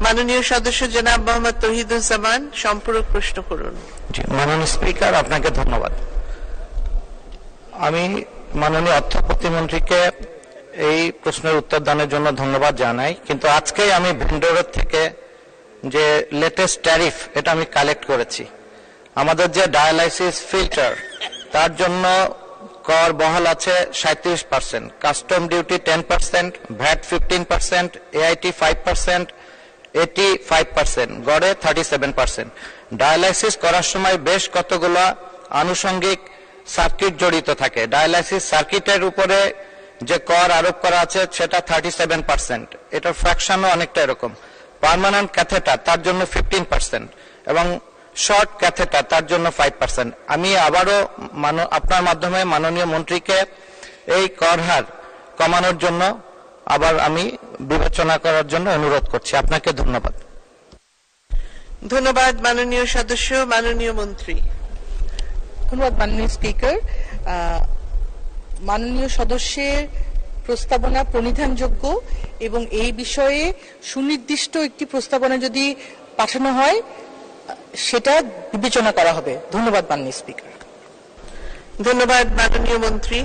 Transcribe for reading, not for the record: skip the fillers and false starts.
মাননীয় সদস্য জনাব মোহাম্মদ তৌহিদুজ্জামান সম্পূরক প্রশ্ন করুন। মাননীয় স্পিকার, আপনাকে ধন্যবাদ। আমি মাননীয় অর্থ প্রতিমন্ত্রীকে এই প্রশ্নের উত্তর দানের জন্য ধন্যবাদ জানাই, কিন্তু আজকেই আমি ভেন্ডরের থেকে যে লেটেস্ট ট্যারিফ এটা আমি কালেক্ট করেছি। আমাদের যে ডায়ালাইসিস ফিল্টার তার জন্য কর বহাল আছে 37%, কাস্টম ডিউটি 10%, ভ্যাট 15%, এআইটি 5%, এটি 5%, গড়ে 37%। ডায়ালাইসিস করার সময় বেশ কতগুলো আনুষঙ্গিক সার্কিট জড়িত থাকে। ডায়ালাইসিস সার্কিটের উপরে যে কর আরোপ করা আছে সেটা 37%, এটার ফ্র্যাকশনও অনেকটা এরকম। পার্মানেন্ট ক্যাথেটার তার জন্য 15% এবং শর্ট ক্যাথেটার তার জন্য 5%। আমি আবারও আপনার মাধ্যমে মাননীয় মন্ত্রীকে এই কর হার কমানোর জন্য আবার আমি বিবেচনা করার জন্য অনুরোধ করছি। আপনাকে ধন্যবাদ। ধন্যবাদ মাননীয় সদস্য। মাননীয় মন্ত্রী। ধন্যবাদ মাননীয় স্পিকার। মাননীয় সদস্যের প্রস্তাবনা প্রণিধানযোগ্য এবং এই বিষয়ে সুনির্দিষ্ট একটি প্রস্তাবনা যদি পাঠানো হয় সেটা বিবেচনা করা হবে। ধন্যবাদ মাননীয় স্পিকার। ধন্যবাদ মাননীয় মন্ত্রী।